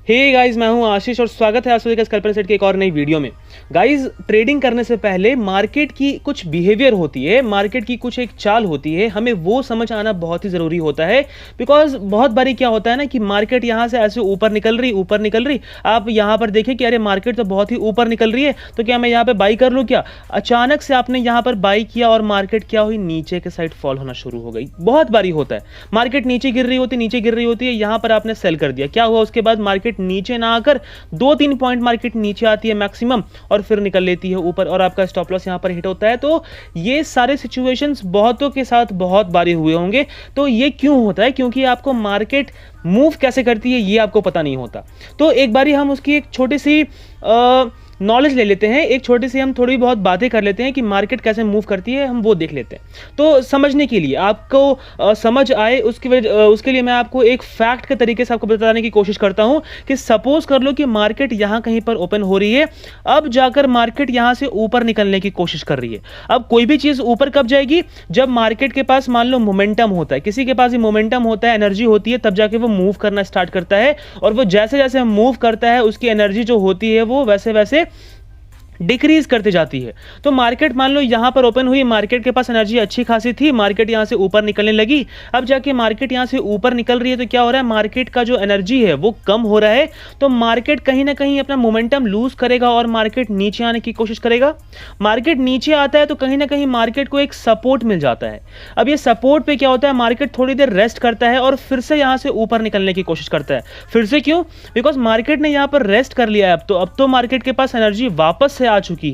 Hey guys, मैं हूं आशीष और स्वागत है आप सभी का स्कैल्पर सेट के एक और नई वीडियो में। गाइस, ट्रेडिंग करने से पहले मार्केट की कुछ बिहेवियर होती है, मार्केट की कुछ एक चाल होती है, हमें वो समझ आना बहुत ही ज़रूरी होता है। बिकॉज बहुत बारी क्या होता है ना कि मार्केट यहाँ से ऐसे ऊपर निकल रही, आप यहाँ पर देखें कि अरे मार्केट तो बहुत ही ऊपर निकल रही है, तो क्या मैं यहाँ पर बाई कर लूँ क्या? अचानक से आपने यहाँ पर बाई किया और मार्केट क्या हुई, नीचे के साइड फॉल होना शुरू हो गई। बहुत बारी होता है, मार्केट नीचे गिर रही होती है, यहाँ पर आपने सेल कर दिया, क्या हुआ उसके बाद मार्केट नीचे ना आकर 2-3 पॉइंट मार्केट नीचे आती है मैक्सिमम और फिर निकल लेती है ऊपर और आपका स्टॉप लॉस यहां पर हिट होता है। तो ये सारे सिचुएशंस बहुतों के साथ बहुत बारी हुए होंगे। तो ये क्यों होता है? क्योंकि आपको मार्केट मूव कैसे करती है ये आपको पता नहीं होता। तो एक बारी हम उसकी एक छोटी सी नॉलेज ले लेते हैं, एक छोटी सी हम थोड़ी बहुत बातें कर लेते हैं कि मार्केट कैसे मूव करती है, हम वो देख लेते हैं। तो समझने के लिए आपको समझ आए उसके लिए मैं आपको एक फैक्ट के तरीके से आपको बताने की कोशिश करता हूं कि सपोज कर लो कि मार्केट यहां कहीं पर ओपन हो रही है, अब जाकर मार्केट यहां से ऊपर निकलने की कोशिश कर रही है। अब कोई भी चीज ऊपर कब जाएगी? जब मार्केट के पास मान लो मोमेंटम होता है, किसी के पास ही मोमेंटम होता है, एनर्जी होती है, तब जाके वो मूव करना स्टार्ट करता है। और वो जैसे जैसे मूव करता है उसकी एनर्जी जो होती है वो वैसे वैसे डिक्रीज करती जाती है। तो मार्केट मान लो यहां पर ओपन हुई, मार्केट के पास एनर्जी अच्छी खासी थी, मार्केट यहां से ऊपर निकलने लगी। अब जाके मार्केट यहां से ऊपर निकल रही है तो क्या हो रहा है, मार्केट का जो एनर्जी है वो कम हो रहा है। तो मार्केट कहीं ना कहीं अपना मोमेंटम लूज करेगा और मार्केट नीचे आने की कोशिश करेगा। मार्केट नीचे आता है तो कहीं ना कहीं मार्केट को एक सपोर्ट मिल जाता है। अब ये सपोर्ट पे क्या होता है, मार्केट थोड़ी देर रेस्ट करता है और फिर से यहां से ऊपर निकलने की कोशिश करता है। फिर से क्यों? बिकॉज मार्केट ने यहां पर रेस्ट कर लिया है। अब तो मार्केट के पास एनर्जी वापस से आ चुकी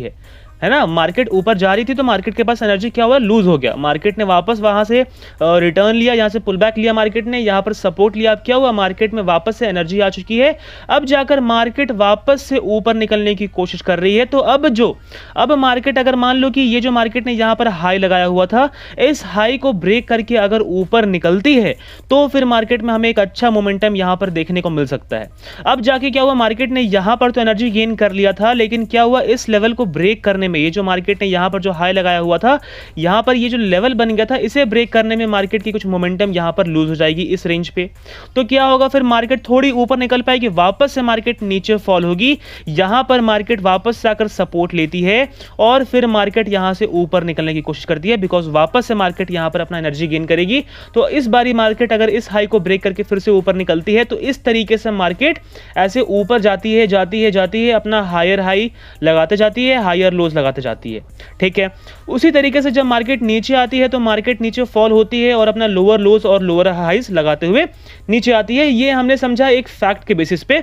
है ना। मार्केट ऊपर जा रही थी तो मार्केट के पास एनर्जी क्या हुआ, लूज हो गया। मार्केट ने वापस वहां से रिटर्न लिया, यहां से पुल बैक लिया, मार्केट ने यहां पर सपोर्ट लिया। अब क्या हुआ, मार्केट में वापस से एनर्जी आ चुकी है। अब जाकर मार्केट वापस से ऊपर निकलने की कोशिश कर रही है। तो अब मार्केट अगर मान लो कि ये जो मार्केट ने यहां पर हाई लगाया हुआ था, इस हाई को ब्रेक करके अगर ऊपर निकलती है तो फिर मार्केट में हमें एक अच्छा मोमेंटम यहां पर देखने को मिल सकता है। अब जाके क्या हुआ, मार्केट ने यहां पर तो एनर्जी गेन कर लिया था, लेकिन क्या हुआ, इस लेवल को ब्रेक करने में, ये जो मार्केट ने यहां पर जो हाई लगाया हुआ था, यहां पर ये जो लेवल बन गया था, इसे ब्रेक करने में मार्केट की कुछ मोमेंटम यहां पर लूज हो जाएगी इस रेंज पे। तो क्या होगा, फिर मार्केट थोड़ी ऊपर निकल पाएगी, वापस से मार्केट नीचे फॉल होगी। यहां पर मार्केट वापस से आकर सपोर्ट लेती है और फिर मार्केट यहां से ऊपर निकलने की कोशिश करती है, बिकॉज वापस से मार्केट यहां पर अपना एनर्जी गेन करेगी। तो इस बारी मार्केट अगर इस हाई को ब्रेक करके फिर से ऊपर निकलती है तो इस तरीके से मार्केट ऐसे ऊपर जाती है, अपना हायर हाई लगाते जाती है, हायर लोज लगाते जाती है। ठीक है, उसी तरीके से जब मार्केट नीचे आती है तो मार्केट नीचे फॉल होती है और अपना लोअर लोज और लोअर हाइज लगाते हुए नीचे आती है। ये हमने समझा एक फैक्ट के बेसिस पे।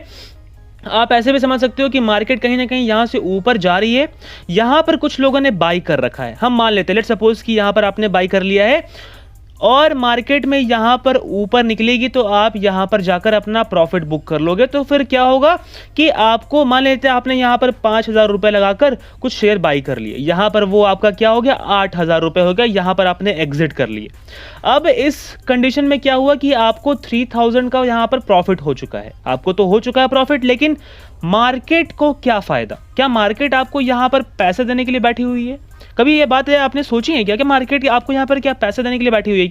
आप ऐसे भी समझ सकते हो कि मार्केट कहीं ना कहीं यहां से ऊपर जा रही है, यहां पर कुछ लोगों ने बाई कर रखा है। हम मान लेते हैं, लेट्स सपोज कि यहां पर आपने बाई कर लिया है और मार्केट में यहां पर ऊपर निकलेगी तो आप यहां पर जाकर अपना प्रॉफिट बुक कर लोगे। तो फिर क्या होगा कि आपको, मान लेते हैं आपने यहां पर 5,000 रुपए लगाकर कुछ शेयर बाई कर लिए, यहां पर वो आपका क्या हो गया, 8,000 रुपए हो गया, यहां पर आपने एग्जिट कर लिए। अब इस कंडीशन में क्या हुआ कि आपको 3,000 का यहां पर प्रॉफिट हो चुका है, आपको तो हो चुका है प्रॉफिट, लेकिन मार्केट को क्या फायदा? क्या मार्केट आपको यहां पर पैसे देने के लिए बैठी हुई है? कभी ये बात है आपने सोची है क्या कि मार्केट आपको यहां पर क्या पैसे देने के लिए बैठी हुई है?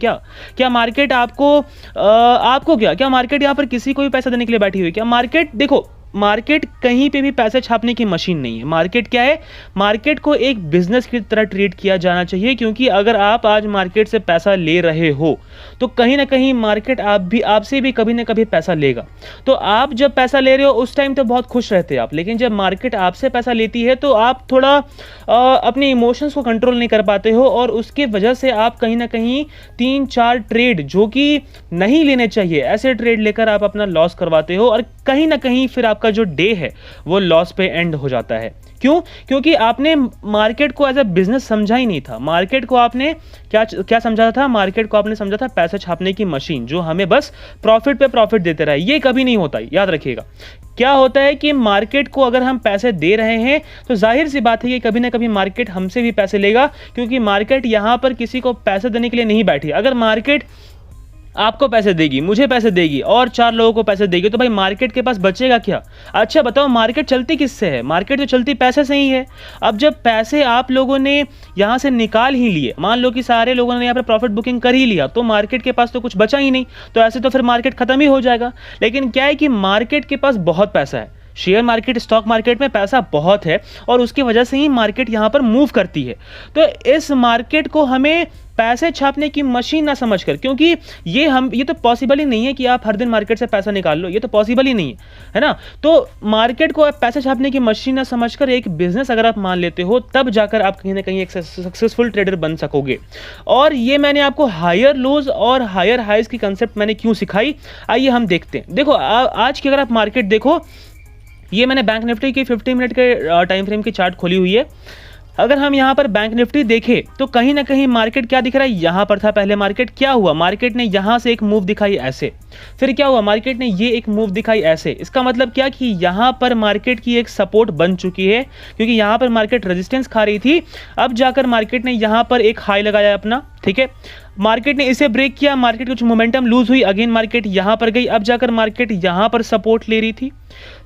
क्या मार्केट आपको क्या मार्केट यहां पर किसी को भी पैसा देने के लिए बैठी हुई है क्या? मार्केट, देखो, मार्केट कहीं पे भी पैसे छापने की मशीन नहीं है। मार्केट क्या है, मार्केट को एक बिजनेस की तरह ट्रीट किया जाना चाहिए, क्योंकि अगर आप आज मार्केट से पैसा ले रहे हो तो कहीं ना कहीं मार्केट आपसे भी कभी ना कभी पैसा लेगा। तो आप जब पैसा ले रहे हो उस टाइम तो बहुत खुश रहते हैं आप, लेकिन जब मार्केट आपसे पैसा लेती है तो आप थोड़ा अपने इमोशंस को कंट्रोल नहीं कर पाते हो और उसके वजह से आप कहीं ना कहीं 3-4 ट्रेड जो कि नहीं लेने चाहिए, ऐसे ट्रेड लेकर आप अपना लॉस करवाते हो और कहीं ना कहीं फिर आपका जो डे है वो लॉस पे एंड हो जाता है। क्यों? क्योंकि आपने मार्केट को एज अ बिजनेस समझा ही नहीं था। मार्केट को आपने क्या समझा था? मार्केट को आपने समझा था पैसे छापने की मशीन जो हमें बस प्रॉफिट पे प्रॉफिट देते रहे। ये कभी नहीं होता, याद रखिएगा। क्या होता है कि मार्केट को अगर हम पैसे दे रहे हैं तो जाहिर सी बात है कि कभी ना कभी मार्केट हमसे भी पैसे लेगा, क्योंकि मार्केट यहां पर किसी को पैसे देने के लिए नहीं बैठी। अगर मार्केट आपको पैसे देगी, मुझे पैसे देगी और 4 लोगों को पैसे देगी, तो भाई मार्केट के पास बचेगा क्या? अच्छा बताओ, मार्केट चलती किससे है? मार्केट तो चलती पैसे से ही है। अब जब पैसे आप लोगों ने यहाँ से निकाल ही लिए, मान लो कि सारे लोगों ने यहाँ पर प्रॉफिट बुकिंग कर ही लिया, तो मार्केट के पास तो कुछ बचा ही नहीं, तो ऐसे तो फिर मार्केट खत्म ही हो जाएगा। लेकिन क्या है कि मार्केट के पास बहुत पैसा है, शेयर मार्केट, स्टॉक मार्केट में पैसा बहुत है और उसकी वजह से ही मार्केट यहाँ पर मूव करती है। तो इस मार्केट को हमें पैसे छापने की मशीन ना समझकर, क्योंकि ये तो पॉसिबल ही नहीं है कि आप हर दिन मार्केट से पैसा निकाल लो, ये तो पॉसिबल ही नहीं है ना। तो मार्केट को आप पैसे छापने की मशीन ना समझकर एक बिजनेस अगर आप मान लेते हो, तब जाकर आप कहीं ना कहीं एक सक्सेसफुल ट्रेडर बन सकोगे। और ये मैंने आपको हायर लोज और हायर हाइज की कंसेप्ट मैंने क्यों सिखाई, आइए हम देखते हैं। देखो आज की अगर आप मार्केट देखो, ये मैंने बैंक निफ्टी की 50 मिनट के टाइम फ्रेम की चार्ट खोली हुई है। अगर हम यहाँ पर बैंक निफ्टी देखें तो कहीं ना कहीं मार्केट क्या दिख रहा है, यहाँ पर था पहले मार्केट, क्या हुआ, मार्केट ने यहाँ से एक मूव दिखाई ऐसे, फिर क्या हुआ, मार्केट ने ये एक मूव दिखाई ऐसे। इसका मतलब क्या कि यहाँ पर मार्केट की एक सपोर्ट बन चुकी है, क्योंकि यहाँ पर मार्केट रेजिस्टेंस खा रही थी। अब जाकर मार्केट ने यहाँ पर एक हाई लगाया अपना, ठीक है, मार्केट ने इसे ब्रेक किया, मार्केट कुछ मोमेंटम लूज हुई, अगेन मार्केट यहाँ पर गई। अब जाकर मार्केट यहाँ पर सपोर्ट ले रही थी,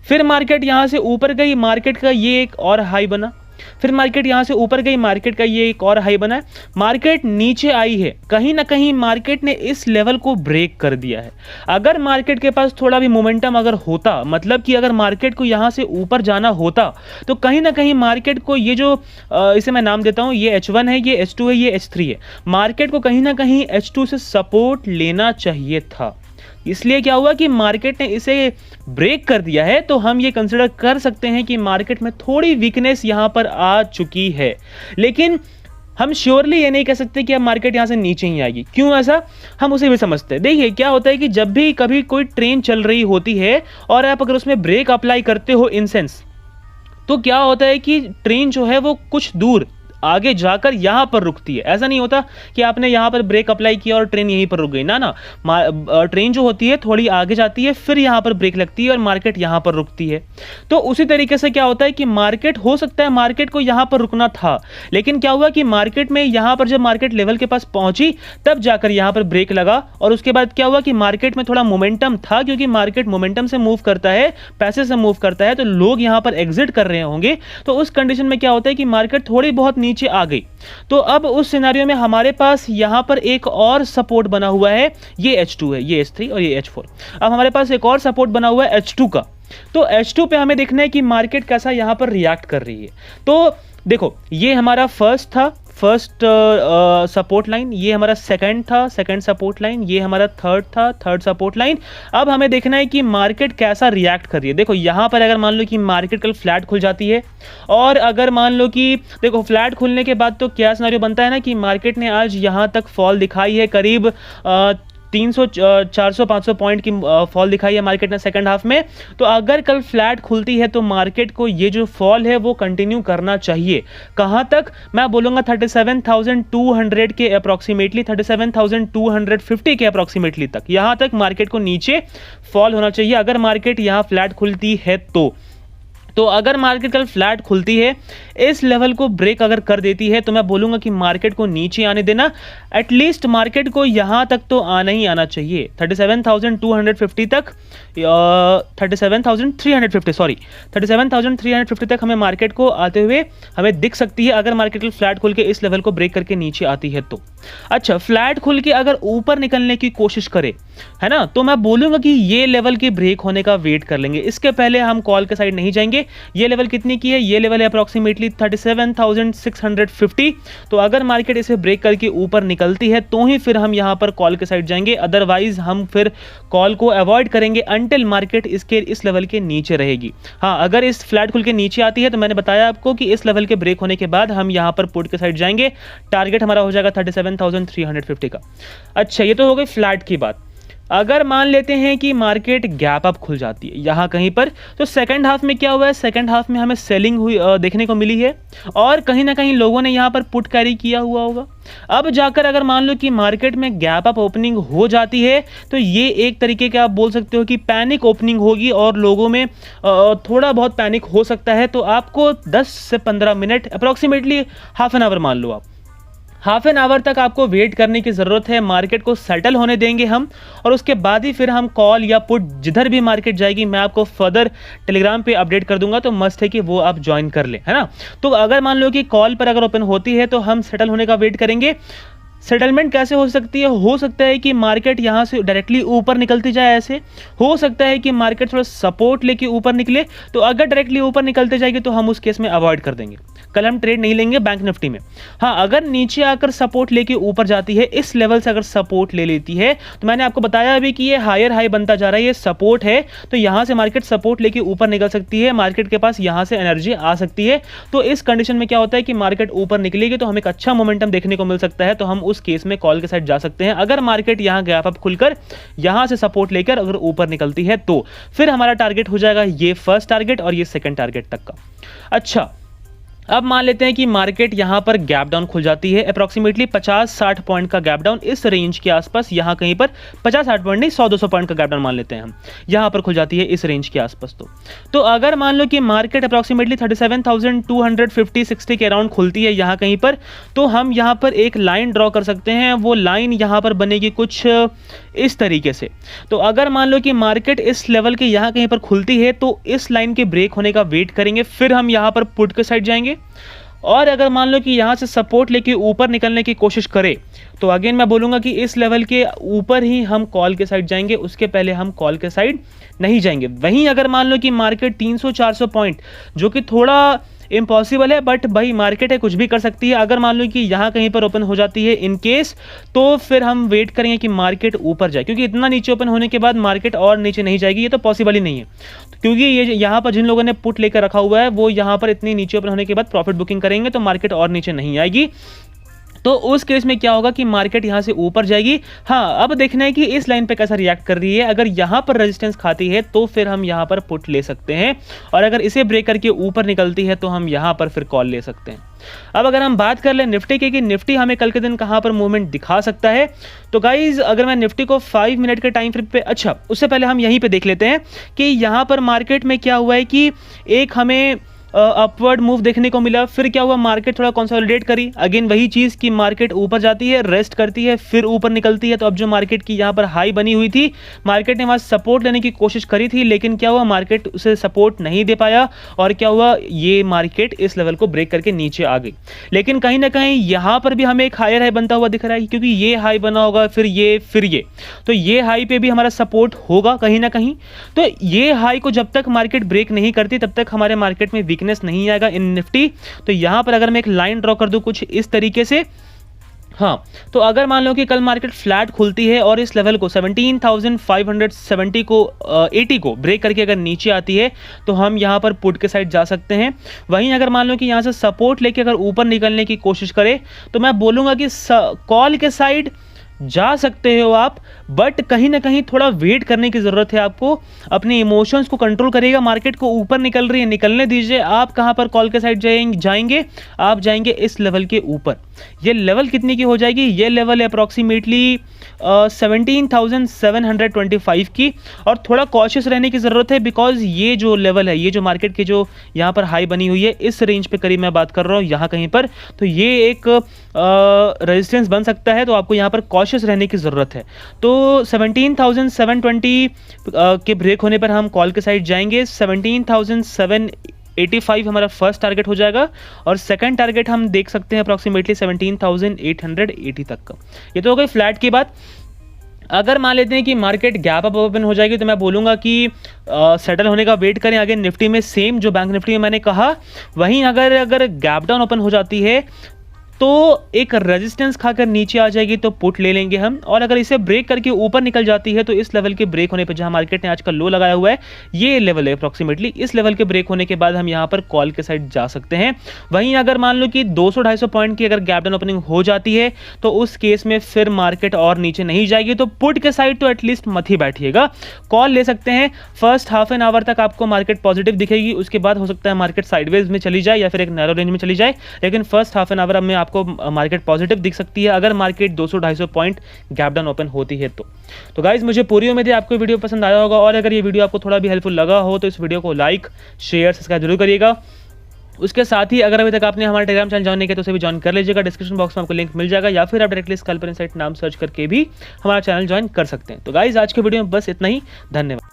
फिर मार्केट यहाँ से ऊपर गई, मार्केट का ये एक और हाई बना, फिर मार्केट यहां से ऊपर गई, मार्केट का ये एक और हाई बना है, मार्केट नीचे आई है, कहीं ना कहीं मार्केट ने इस लेवल को ब्रेक कर दिया है। अगर मार्केट के पास थोड़ा भी मोमेंटम अगर होता, मतलब कि अगर मार्केट को यहां से ऊपर जाना होता, तो कहीं ना कहीं मार्केट को ये जो इसे मैं नाम देता हूं, ये H1 है, ये H2 है, ये H3 है, मार्केट को कहीं ना कहीं H2 से सपोर्ट लेना चाहिए था। इसलिए क्या हुआ कि मार्केट ने इसे ब्रेक कर दिया है, तो हम ये कंसिडर कर सकते हैं कि मार्केट में थोड़ी वीकनेस यहां पर आ चुकी है। लेकिन हम श्योरली ये नहीं कह सकते कि अब मार्केट यहां से नीचे ही आएगी। क्यों ऐसा, हम उसे भी समझते हैं। देखिए क्या होता है कि जब भी कभी कोई ट्रेन चल रही होती है और आप अगर उसमें ब्रेक अप्लाई करते हो इन सेंस, तो क्या होता है कि ट्रेन जो है वो कुछ दूर आगे जाकर यहां पर रुकती है। ऐसा नहीं होता कि आपने यहां पर ब्रेक अप्लाई किया और ट्रेन यहीं पर रुक गई, ना, ट्रेन जो होती है थोड़ी आगे जाती है, फिर यहां पर ब्रेक लगती है और मार्केट यहां पर रुकती है। तो उसी तरीके से क्या होता है कि मार्केट, हो सकता है मार्केट को यहां पर रुकना था, लेकिन क्या हुआ कि मार्केट में यहां पर जब मार्केट लेवल के पास पहुंची, तब जाकर यहां पर ब्रेक लगा। और उसके बाद क्या हुआ कि मार्केट में थोड़ा मोमेंटम था, क्योंकि मार्केट मोमेंटम से मूव करता है, पैसे से मूव करता है, तो लोग यहां पर एग्जिट कर रहे होंगे। तो उस कंडीशन में क्या होता है कि मार्केट थोड़ी बहुत नीचे आ गई। तो अब उस सिनेरियो में हमारे पास यहां पर एक और सपोर्ट बना हुआ है, ये H2 है, ये H3 और ये H4। अब हमारे पास एक और सपोर्ट बना हुआ है H2 का। तो H2 पे हमें देखना है कि मार्केट कैसा यहां पर रिएक्ट कर रही है। तो देखो, ये हमारा फर्स्ट सपोर्ट लाइन, ये हमारा सेकंड सपोर्ट लाइन, ये हमारा थर्ड सपोर्ट लाइन। अब हमें देखना है कि मार्केट कैसा रिएक्ट कर रही है। देखो यहां पर अगर मान लो कि मार्केट कल फ्लैट खुल जाती है, और अगर मान लो कि देखो फ्लैट खुलने के बाद तो क्या सिनेरियो बनता है ना कि मार्केट ने आज यहां तक फॉल दिखाई है, करीब 300 400 500 पॉइंट की फॉल दिखाई है मार्केट ने सेकंड हाफ में। तो अगर कल फ्लैट खुलती है तो मार्केट को ये जो फॉल है वो कंटिन्यू करना चाहिए। कहां तक, मैं बोलूंगा 37,200 के अप्रॉक्सीमेटली, 37,250 के अप्रॉक्सीमेटली तक, यहां तक मार्केट को नीचे फॉल होना चाहिए अगर मार्केट यहां फ्लैट खुलती है। तो अगर मार्केट कल फ्लैट खुलती है, इस लेवल को ब्रेक अगर कर देती है, तो मैं बोलूंगा कि मार्केट को नीचे आने देना, एटलीस्ट मार्केट को यहां तक तो आना ही आना चाहिए, 37,250 तक, 37,350 तक हमें मार्केट को आते हुए हमें दिख सकती है, अगर मार्केट फ्लैट खुल के इस लेवल को ब्रेक करके नीचे आती है तो। अच्छा, फ्लैट खुल के अगर ऊपर निकलने की कोशिश करे, है ना, तो मैं बोलूंगा कि ये लेवल के ब्रेक होने का वेट कर लेंगे, इसके पहले हम कॉल के साइड नहीं जाएंगे। ये लेवल कितनी की है, ये लेवल है अप्रॉक्सीमेटली 37,650। तो अगर मार्केट इसे ब्रेक करके ऊपर निकलती है तो ही फिर हम यहां पर कॉल के साइड जाएंगे, अदरवाइज हम फिर कॉल को अवॉइड करेंगे अंटिल मार्केट इस लेवल के नीचे रहेगी। हाँ, अगर इस फ्लैट खुल के नीचे आती है तो मैंने बताया आपको कि इस लेवल के ब्रेक होने के बाद हम यहां पर पुट के साइड जाएंगे, टारगेट हमारा हो जाएगा 37,350 का। अच्छा, ये तो हो गई फ्लैट की बात। अगर मान लेते हैं कि मार्केट गैप अप खुल जाती है यहां कहीं पर, तो सेकंड हाफ में क्या हुआ है, सेकंड हाफ में हमें सेलिंग हुई देखने को मिली है, और कहीं ना कहीं लोगों ने यहां पर पुट कैरी किया हुआ होगा। अब जाकर अगर मान लो कि मार्केट में गैप अप ओपनिंग हो जाती है, तो ये एक तरीके का आप बोल सकते हो कि पैनिक ओपनिंग होगी, और लोगों में थोड़ा बहुत पैनिक हो सकता है। तो आपको 10 से 15 minute, approximately half an hour मान लो आप, हाफ एन आवर तक आपको वेट करने की ज़रूरत है, मार्केट को सेटल होने देंगे हम, और उसके बाद ही फिर हम कॉल या पुट जिधर भी मार्केट जाएगी मैं आपको फर्दर टेलीग्राम पे अपडेट कर दूंगा, तो मस्त है कि वो आप ज्वाइन कर लें, है ना। तो अगर मान लो कि कॉल पर अगर ओपन होती है तो हम सेटल होने का वेट करेंगे। सेटलमेंट कैसे हो सकती है? हो सकता है कि मार्केट यहाँ से डायरेक्टली ऊपर निकलती जाए, ऐसे हो सकता है कि मार्केट थोड़ा सपोर्ट लेके ऊपर निकले, तो अगर डायरेक्टली ऊपर निकलते जाएगी तो हम उस केस में अवॉइड कर देंगे, कल हम ट्रेड नहीं लेंगे बैंक निफ्टी में। हाँ, अगर नीचे आकर सपोर्ट लेके ऊपर जाती है, इस लेवल से अगर सपोर्ट ले लेती है, तो मैंने आपको बताया अभी कि ये हायर हाई बनता जा रहा है, ये सपोर्ट है, तो यहाँ से मार्केट सपोर्ट लेके ऊपर निकल सकती है, मार्केट के पास यहाँ से एनर्जी आ सकती है। तो इस कंडीशन में क्या होता है कि मार्केट ऊपर निकलेगी तो हमें एक अच्छा मोमेंटम देखने को मिल सकता है, तो हम उस केस में कॉल के साइड जा सकते हैं। अगर मार्केट यहां गैप अप खुलकर यहां से सपोर्ट लेकर अगर ऊपर निकलती है तो फिर हमारा टारगेट हो जाएगा ये फर्स्ट टारगेट और ये सेकंड टारगेट तक का। अच्छा, अब मान लेते हैं कि मार्केट यहां पर गैप डाउन खुल जाती है, अप्रॉक्सीमेटली 50-60 पॉइंट का गैप डाउन इस रेंज के आसपास, यहां कहीं पर 50-60 पॉइंट नहीं, 100-200 पॉइंट का गैप डाउन मान लेते हैं हम, यहां पर खुल जाती है इस रेंज के आसपास। तो अगर मान लो कि मार्केट अप्रॉक्सीमेटली 37,250-60 के अराउंड खुलती है यहां कहीं पर, तो हम यहां पर एक लाइन ड्रॉ कर सकते हैं। वो लाइन यहां पर बनेगी कुछ इस तरीके से। तो अगर मान लो कि मार्केट इस लेवल के यहां कहीं पर खुलती है तो इस लाइन के ब्रेक होने का वेट करेंगे, फिर हम यहां पर पुट के साइड जाएंगे। और अगर मान लो कि यहां से सपोर्ट लेके ऊपर निकलने की कोशिश करें, तो अगेन मैं बोलूंगा कि इस लेवल के ऊपर ही हम कॉल के साइड जाएंगे, उसके पहले हम कॉल के साइड नहीं जाएंगे। वहीं अगर मान लो कि मार्केट 300-400 पॉइंट, जो कि थोड़ा इम्पॉसिबल है बट भाई मार्केट है, कुछ भी कर सकती है, अगर मान लो कि यहाँ कहीं पर ओपन हो जाती है इन केस, तो फिर हम वेट करेंगे कि मार्केट ऊपर जाए, क्योंकि इतना नीचे ओपन होने के बाद मार्केट और नीचे नहीं जाएगी, ये तो पॉसिबल ही नहीं है। क्योंकि ये यहाँ पर जिन लोगों ने पुट लेकर रखा हुआ है वो यहाँ पर इतनी नीचे ओपन होने के बाद प्रॉफिट बुकिंग करेंगे, तो मार्केट और नीचे नहीं आएगी। तो उस केस में क्या होगा कि मार्केट यहां से ऊपर जाएगी। हाँ, अब देखना है कि इस लाइन पे कैसा रिएक्ट कर रही है। अगर यहां पर रेजिस्टेंस खाती है तो फिर हम यहां पर पुट ले सकते हैं, और अगर इसे ब्रेक करके ऊपर निकलती है तो हम यहां पर फिर कॉल ले सकते हैं। अब अगर हम बात कर ले निफ्टी की कि निफ्टी हमें कल के दिन कहां पर मूवमेंट दिखा सकता है, तो गाइज अगर मैं निफ्टी को 5 मिनट के टाइम फ्रेम पे, अच्छा उससे पहले हम यहीं पे देख लेते हैं कि यहां पर मार्केट में क्या हुआ है कि एक हमें अपवर्ड मूव देखने को मिला, फिर क्या हुआ, मार्केट थोड़ा कंसोलिडेट करी, अगेन वही चीज़ कि मार्केट ऊपर जाती है, रेस्ट करती है, फिर ऊपर निकलती है। तो अब जो मार्केट की यहाँ पर हाई बनी हुई थी, मार्केट ने वहाँ सपोर्ट लेने की कोशिश करी थी, लेकिन क्या हुआ, मार्केट उसे सपोर्ट नहीं दे पाया, और क्या हुआ, ये मार्केट इस लेवल को ब्रेक करके नीचे आ गई। लेकिन कहीं ना कहीं यहाँ पर भी हमें एक हायर हाई बनता हुआ दिख रहा है, क्योंकि ये हाई बना होगा, फिर ये, तो ये हाई पे भी हमारा सपोर्ट होगा कहीं ना कहीं। तो ये हाई को जब तक मार्केट ब्रेक नहीं करती तब तक हमारे मार्केट में नहीं आएगा इन निफ्टी। तो यहां पर अगर मैं एक लाइन ड्रॉ कर दूं कुछ इस तरीके से, हाँ, तो अगर मान लो कि कल मार्केट फ्लैट खुलती है और इस लेवल को 17,570 को 80 को ब्रेक करके अगर नीचे आती है, तो हम यहां पर पुट के साइड जा सकते हैं। वहीं अगर मान लो कि यहां से सपोर्ट लेके अगर ऊपर निकलने की कोशिश करें, तो मैं बोलूंगा कि कॉल के साइड जा सकते हो आप, बट कहीं ना कहीं थोड़ा वेट करने की ज़रूरत है आपको। अपने इमोशंस को कंट्रोल करिएगा। मार्केट को ऊपर निकल रही है, निकलने दीजिए। आप कहां पर कॉल के साइड जाएंगे, आप जाएंगे इस लेवल के ऊपर। ये लेवल कितनी की हो जाएगी, ये लेवल है अप्रॉक्सीमेटली 17,725 की। और थोड़ा कॉशियस रहने की ज़रूरत है, बिकॉज ये जो लेवल है, ये जो मार्केट के जो यहाँ पर हाई बनी हुई है, इस रेंज पे करीब मैं बात कर रहा हूँ यहाँ कहीं पर, तो ये एक रेजिस्टेंस बन सकता है। तो आपको यहाँ पर कॉशियस रहने की ज़रूरत है। तो 17,720 के ब्रेक होने पर हम कॉल के साइड जाएंगे। 17,785 हमारा फर्स्ट टारगेट हो जाएगा, और सेकंड टारगेट हम देख सकते हैं अप्रॉक्सीमेटली 17,880 तक का। ये तो हो गई फ्लैट की बात। अगर मान लेते हैं कि मार्केट गैप अप ओपन हो जाएगी, तो मैं बोलूँगा कि सेटल होने का वेट करें। आगे निफ्टी में सेम जो बैंक निफ्टी में मैंने कहा, वहीं अगर गैप डाउन ओपन हो जाती है तो एक रेजिस्टेंस खाकर नीचे आ जाएगी, तो पुट ले लेंगे हम। और अगर इसे ब्रेक करके ऊपर निकल जाती है, तो इस लेवल के ब्रेक होने पर, जहां मार्केट ने आज का लो लगाया हुआ है, ये लेवल है अप्रॉक्सीमेटली, इस लेवल के ब्रेक होने के बाद हम यहां पर कॉल के साइड जा सकते हैं। वहीं अगर मान लो कि 200-250 पॉइंट की अगर गैप डाउन ओपनिंग हो जाती है, तो उस केस में फिर मार्केट और नीचे नहीं जाएगी, तो पुट के साइड तो एटलीस्ट मत ही बैठिएगा, कॉल ले सकते हैं। फर्स्ट हाफ एन आवर तक आपको मार्केट पॉजिटिव दिखेगी, उसके बाद हो सकता है मार्केट साइडवेज में चली जाए या फिर एक नैरो रेंज में चली जाए, लेकिन फर्स्ट हाफ एन आवर में आपको मार्केट पॉजिटिव दिख सकती है अगर market 200-250 point gap down open होती है तो गाइज मुझे पूरी उम्मीद है आपको वीडियो पसंद आया होगा, और अगर ये वीडियो आपको थोड़ा भी हेल्पफुल लगा हो तो इस वीडियो को लाइक, शेयर, सब्सक्राइब जरूर करिएगा। उसके साथ ही अगर अभी तक आपने हमारे टेलीग्राम चैनल ज्वाइन नहीं किया तो उसे भी ज्वाइन कर लीजिएगा, डिस्क्रिप्शन बॉक्स में आपको लिंक मिल जाएगा, या फिर आप डायरेक्टली स्कैल्पर इनसाइट नाम सर्च करके भी हमारा चैनल ज्वाइन कर सकते हैं। तो गाइज आज के वीडियो में बस इतना ही, धन्यवाद।